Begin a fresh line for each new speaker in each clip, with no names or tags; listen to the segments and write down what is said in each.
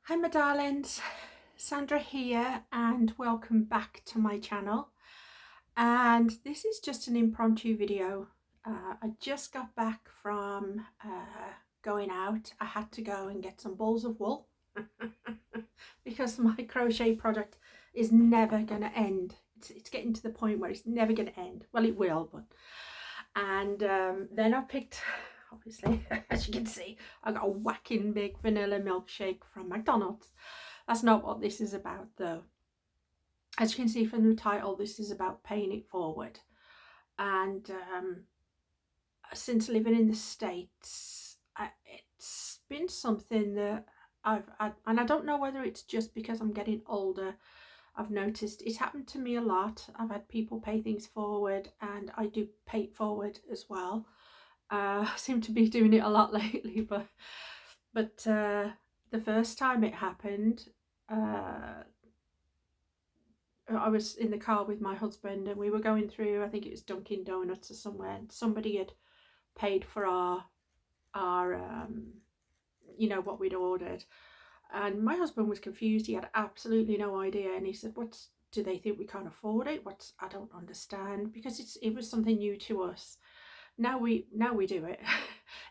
Hi my darlings, Sandra here and welcome back to my channel. And this is just an impromptu video. I just got back from going out. I had to go and get some balls of wool because my crochet project is never going to end. It's getting to the point where it's never going to end. Well, it will, but and then I picked, obviously, as you can see, I got a whacking big vanilla milkshake from McDonald's. That's not what this is about though. As you can see from the title, this is about paying it forward. And since living in the States, it's been something that and I don't know whether it's just because I'm getting older. I've noticed it's happened to me a lot. I've had people pay things forward and I do pay it forward as well. I seem to be doing it a lot lately, but the first time it happened, I was in the car with my husband and we were going through, I think it was Dunkin' Donuts or somewhere, and somebody had paid for our what we'd ordered. And my husband was confused. He had absolutely no idea. And he said, "What's, do they think we can't afford it? What's, I don't understand," because it was something new to us. Now we do it.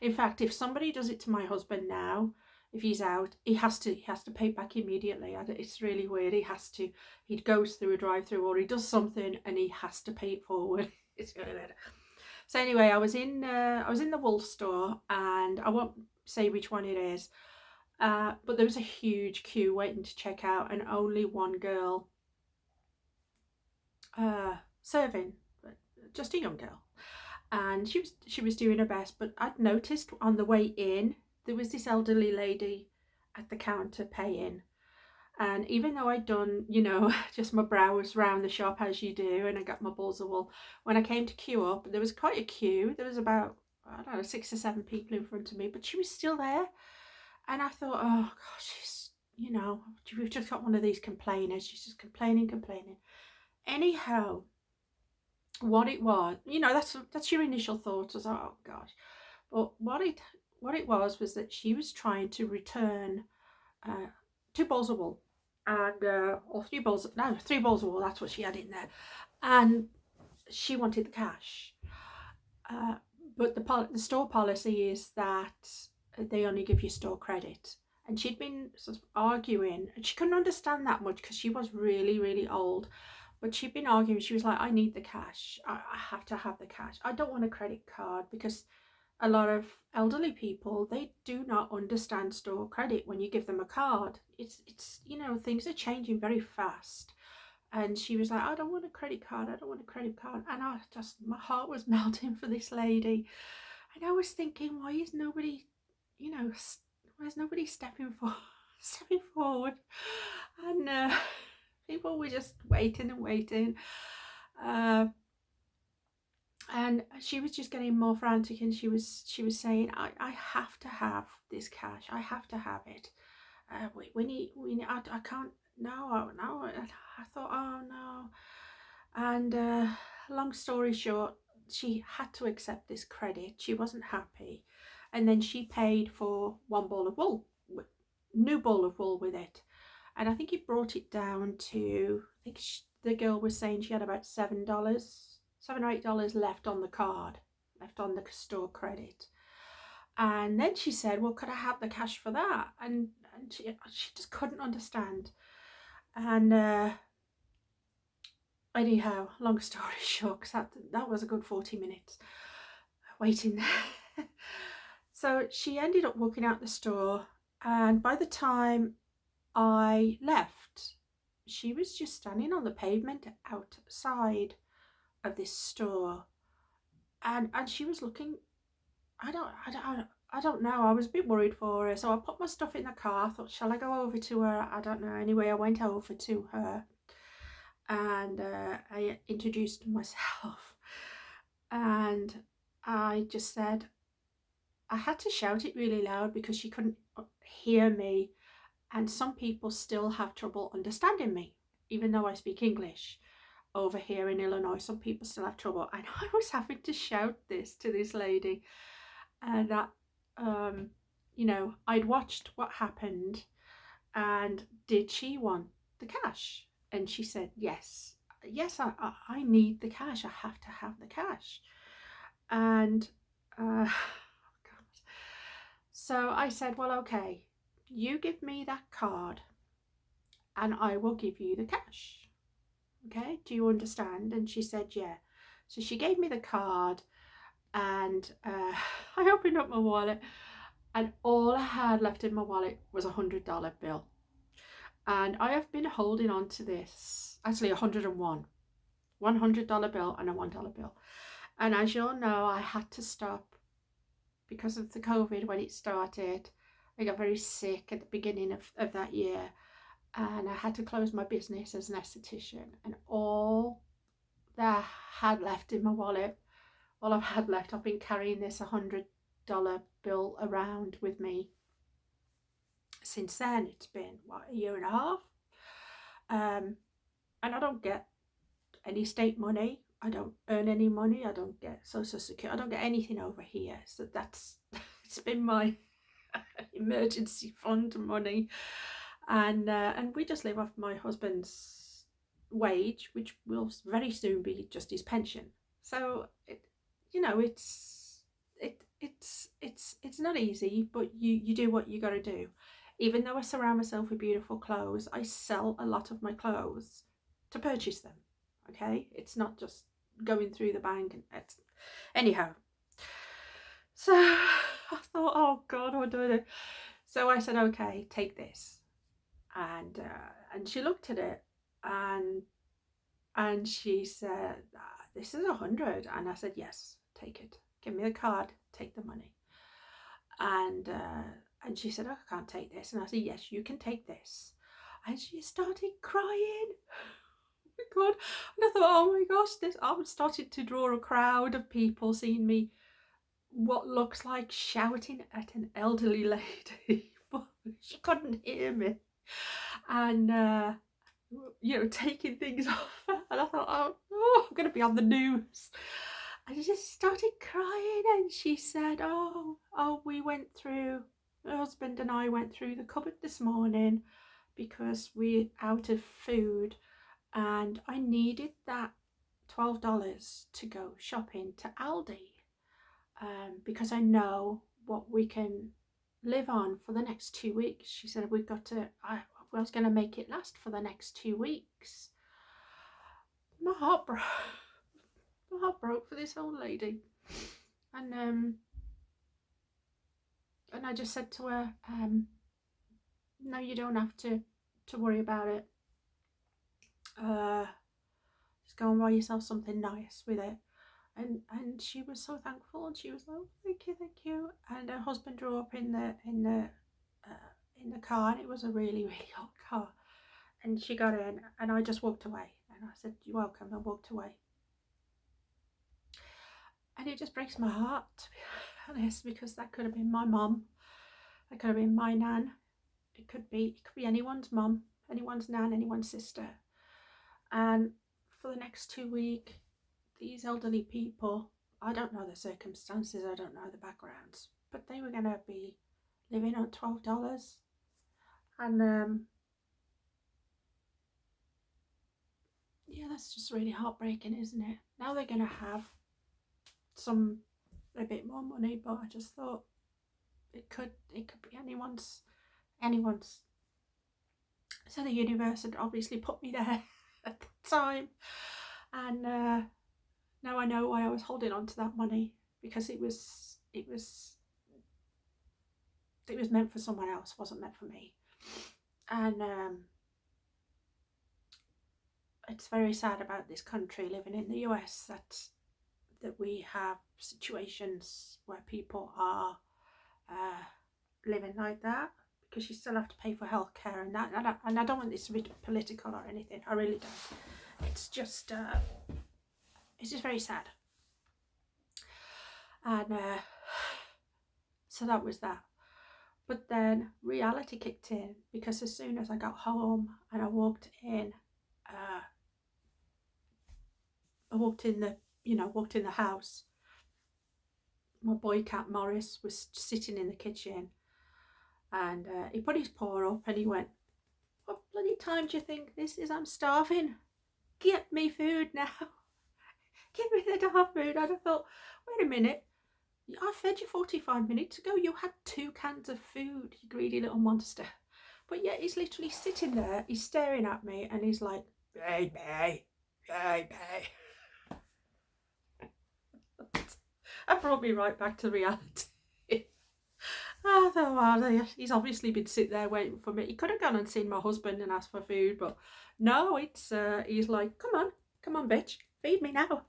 In fact, if somebody does it to my husband now, if he's out, he has to pay back immediately. It's really weird. He goes through a drive-through or he does something and he has to pay it forward. It's really weird. So anyway, I was in the wool store, and I won't say which one it is, but there was a huge queue waiting to check out, and only one girl serving, just a young girl, and she was doing her best. But I'd noticed on the way in there was this elderly lady at the counter paying, and even though I'd done, just my browse around the shop as you do, and I got my balls of wool, when I came to queue up, there was quite a queue. There was about, I don't know, 6 or 7 people in front of me, but she was still there. And I thought, oh gosh, we've just got one of these complainers. She's just complaining. Anyhow, what it was, that's your initial thought. I was like, oh gosh. But what it was that she was trying to return 2 balls of wool, and or 3 balls, no, 3 balls of wool. That's what she had in there, and she wanted the cash. Uh, but the store policy is that they only give you store credit. And she'd been sort of arguing, and she couldn't understand that much because she was really, really old. But she'd been arguing. She was like, "I need the cash. I have to have the cash. I don't want a credit card," because a lot of elderly people, they do not understand store credit when you give them a card. It's things are changing very fast. And she was like, "I don't want a credit card. I don't want a credit card." And my heart was melting for this lady. And I was thinking, why is nobody, why is nobody stepping stepping forward? And people were just waiting and waiting. And she was just getting more frantic, and she was saying, I have to have this cash. I have to have it. We need, I can't, no. I thought, oh no. And long story short, she had to accept this credit. She wasn't happy. And then she paid for 1 ball of wool, new ball of wool with it. And I think it brought it down to, I think the girl was saying she had about $7, $7 or $8 left on the card, left on the store credit. And then she said, "Well, could I have the cash for that?" And she just couldn't understand. And anyhow, long story short, because that was a good 40 minutes waiting there. So she ended up walking out the store, and by the time I left, she was just standing on the pavement outside of this store, and she was looking. I don't know. I was a bit worried for her, so I put my stuff in the car. I thought, shall I go over to her? I don't know. Anyway, I went over to her, and I introduced myself, and I just said, I had to shout it really loud because she couldn't hear me, and some people still have trouble understanding me, even though I speak English. Over here in Illinois, some people still have trouble, and I was having to shout this to this lady. And that I'd watched what happened, and did she want the cash? And she said, yes. Yes, I need the cash. I have to have the cash. And so I said, well, okay, you give me that card and I will give you the cash. Okay, do you understand? And she said, yeah. So she gave me the card, and I opened up my wallet, and all I had left in my wallet was $100 bill. And I have been holding on to this, actually 101, $100 bill and a $1 bill. And as you'll know, I had to stop because of the COVID when it started. I got very sick at the beginning of that year, and I had to close my business as an esthetician. And all that I had left in my wallet, all I've had left, I've been carrying this $100 bill around with me since then. It's been, what, a year and a half? And I don't get any state money. I don't earn any money. I don't get social security. I don't get anything over here. So that's, it's been my emergency fund money. And we just live off my husband's wage, which will very soon be just his pension. So it's not easy, but you do what you got to do. Even though I surround myself with beautiful clothes, I sell a lot of my clothes to purchase them. Okay, it's not just going through the bank. And anyhow, so I thought, oh God, what do I do? So I said, okay, take this. And she looked at it, and she said, this is 100. And I said, yes, take it. Give me the card, take the money. And she said, oh, I can't take this. And I said, yes, you can take this. And she started crying. Oh my God. And I thought, oh my gosh, I started to draw a crowd of people seeing me, what looks like shouting at an elderly lady, but she couldn't hear me. And taking things off. And I thought, oh, I'm going to be on the news. And she just started crying, and she said, oh, we went through, my husband and I went through the cupboard this morning because we're out of food, and I needed that $12 to go shopping to Aldi, because I know what we can live on for the next 2 weeks. She said, I was going to make it last for the next 2 weeks. My heart broke for this old lady. And I just said to her, no, you don't have to worry about it. Just go and buy yourself something nice with it. And she was so thankful, and she was like, thank you. And her husband drove up in the car, and it was a really, really hot car. And she got in, and I just walked away, and I said, you're welcome, and walked away. And it just breaks my heart, to be honest, because that could have been my mum, that could have been my nan, it could be anyone's mum, anyone's nan, anyone's sister. And for the next 2 weeks, these elderly people, I don't know the circumstances, I don't know the backgrounds, but they were going to be living on $12. And yeah, that's just really heartbreaking, isn't it? Now they're going to have a bit more money, but I just thought it could be anyone's. So the universe had obviously put me there at the time, and now I know why I was holding on to that money, because it was meant for someone else, wasn't meant for me. And it's very sad about this country, living in the US, that we have situations where people are living like that, because you still have to pay for healthcare and that. And I don't want this to be political or anything. I really don't. It's just very sad. And so that was that. But then reality kicked in, because as soon as I got home and I walked in the house, my boy cat Morris was sitting in the kitchen, and he put his paw up and he went, many times do you think this is, I'm starving, get me food now. Give me the dog food. And I thought, wait a minute, I fed you 45 minutes ago. You had 2 cans of food, you greedy little monster. But yet he's literally sitting there, he's staring at me, and he's like, baby, baby. That brought me right back to reality. I thought, well, he's obviously been sitting there waiting for me. He could have gone and seen my husband and asked for food, but no, it's he's like, come on, bitch, feed me now.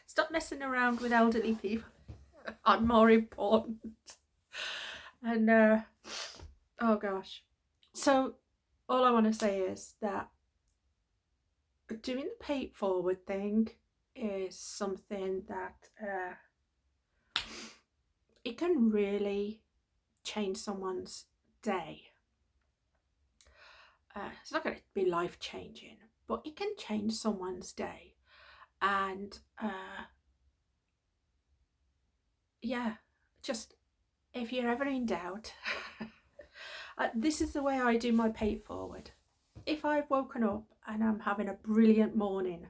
Stop messing around with elderly people. I'm more important. And oh gosh. So all I want to say is that doing the pay it forward thing is something that it can really change someone's day. It's not going to be life changing, but it can change someone's day. And yeah, just if you're ever in doubt, this is the way I do my pay it forward. If I've woken up and I'm having a brilliant morning,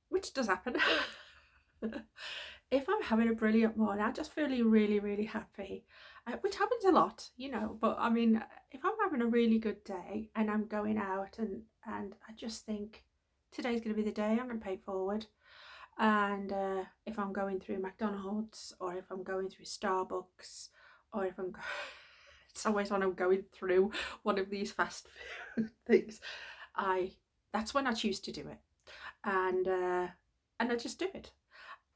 which does happen, if I'm having a brilliant morning, I just feel really, really happy, which happens a lot, you know, but I mean, if I'm having a really good day and I'm going out and I just think today's going to be the day, I'm going to pay it forward. And if I'm going through McDonald's, or if I'm going through Starbucks, or if I'm it's always when I'm going through one of these fast food things, that's when I choose to do it. And I just do it.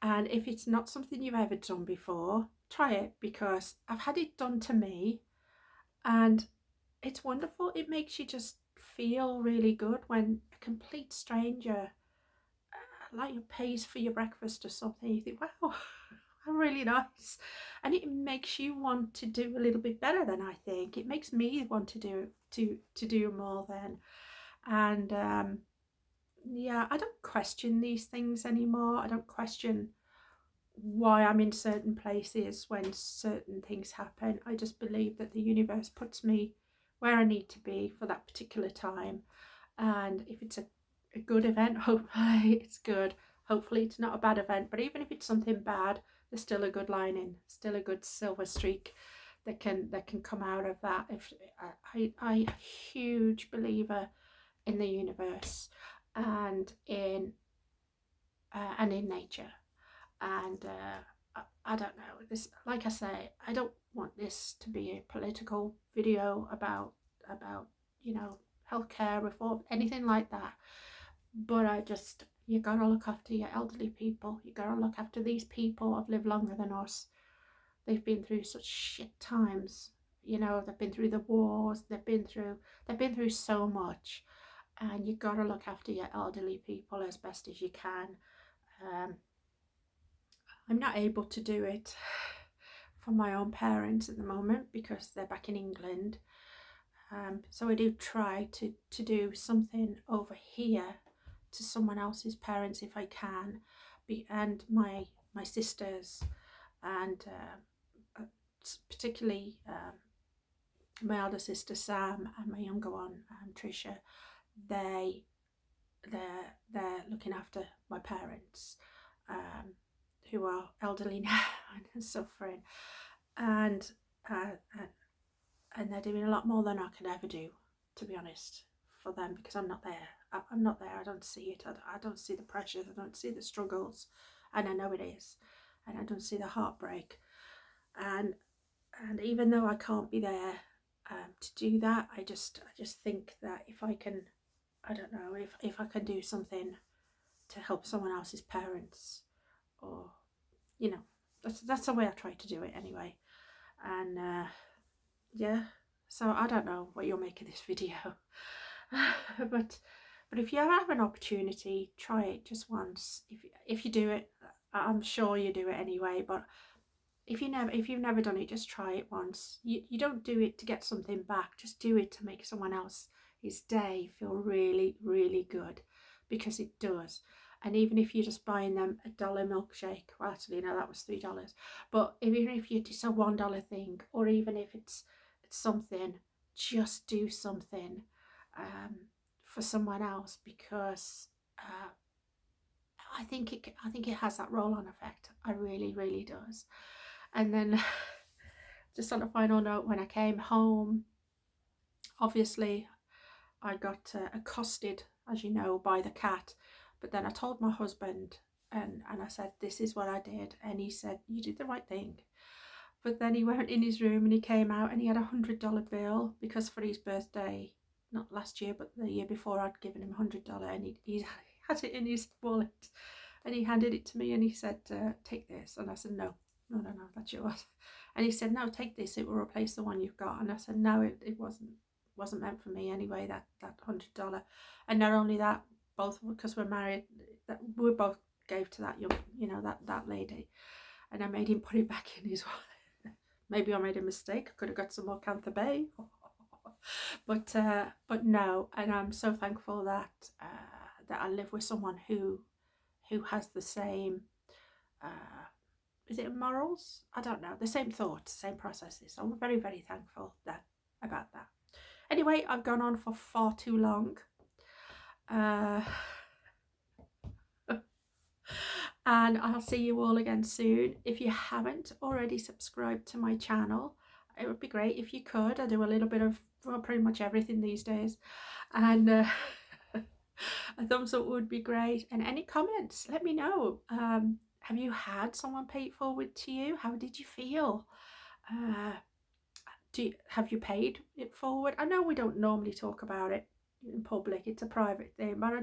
And if it's not something you've ever done before, try it, because I've had it done to me and it's wonderful. It makes you just feel really good when a complete stranger like pays for your breakfast or something. You think, wow, really nice. And it makes you want to do a little bit better than I think. It makes me want to do more then. And yeah, I don't question these things anymore. I don't question why I'm in certain places when certain things happen. I just believe that the universe puts me where I need to be for that particular time. And if it's a good event, hopefully it's good. Hopefully it's not a bad event. But even if it's something bad, there's still a good lining, still a good silver streak that can come out of that. If I'm a huge believer in the universe and in nature. And I don't know, this, like I say, I don't want this to be a political video about you know, healthcare reform, anything like that. But you gotta look after your elderly people. You gotta look after these people who've lived longer than us. They've been through such shit times. You know, they've been through the wars. They've been through so much, and you gotta look after your elderly people as best as you can. I'm not able to do it for my own parents at the moment because they're back in England. So I do try to do something over here to someone else's parents if I can, and my sisters, and particularly my elder sister Sam and my younger one Trisha. They're looking after my parents, who are elderly now and suffering, and they're doing a lot more than I could ever do, to be honest, for them, because I'm not there. I'm not there. I don't see it. I don't see the pressures. I don't see the struggles, and I know it is, and I don't see the heartbreak. And even though I can't be there to do that, I just think that if I can, I don't know, if I can do something to help someone else's parents, or you know, that's the way I try to do it anyway. And yeah, so I don't know what you'll make of this video. but if you ever have an opportunity, try it just once. If you do it, I'm sure you do it anyway, but if you've never done it, just try it once. You don't do it to get something back, just do it to make someone else's day feel really, really good, because it does. And even if you're just buying them $1 milkshake, well, actually no, that was $3, but even if it's a $1 thing, or even if it's something, just do something for someone else, because I think it has that roll-on effect. I really, really does. And then just on a final note, when I came home, obviously I got accosted, as you know, by the cat. But then I told my husband, and I said, this is what I did. And he said, you did the right thing. But then he went in his room and he came out and he had $100 bill, because for his birthday, not last year, but the year before, I'd given him $100, and he had it in his wallet. And he handed it to me and he said, take this. And I said, no, that's yours. And he said, no, take this, it will replace the one you've got. And I said, no, it wasn't meant for me anyway, that $100. And not only that, both, because we're married, that we both gave to that young, that lady. And I made him put it back in his wallet. Maybe I made a mistake. I could have got some more Cantha Bay. but no. And I'm so thankful that that I live with someone who has the same, is it morals? I don't know. The same thoughts, same processes. So I'm very, very thankful about that. Anyway, I've gone on for far too long. And I'll see you all again soon. If you haven't already subscribed to my channel, it would be great if you could. I do a little bit of, well, pretty much everything these days. And a thumbs up would be great. And any comments, let me know. Have you had someone pay it forward to you? How did you feel? Have you paid it forward? I know we don't normally talk about it in public. It's a private thing, but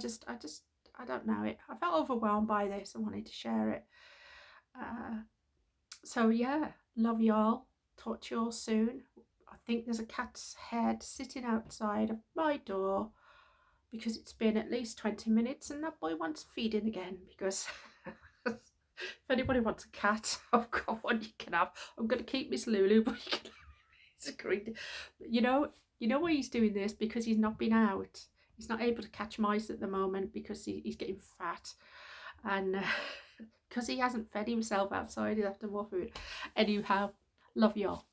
I don't know. I felt overwhelmed by this. I wanted to share it. So yeah, love y'all. Talk to y'all soon. I think there's a cat's head sitting outside of my door, because it's been at least 20 minutes and that boy wants feeding again, because if anybody wants a cat, I've got one you can have. I'm going to keep Miss Lulu, but you can have It's agreed. You know why he's doing this? Because he's not been out. He's not able to catch mice at the moment, because he's getting fat, and because he hasn't fed himself outside, he's after more food. Anyhow, love y'all.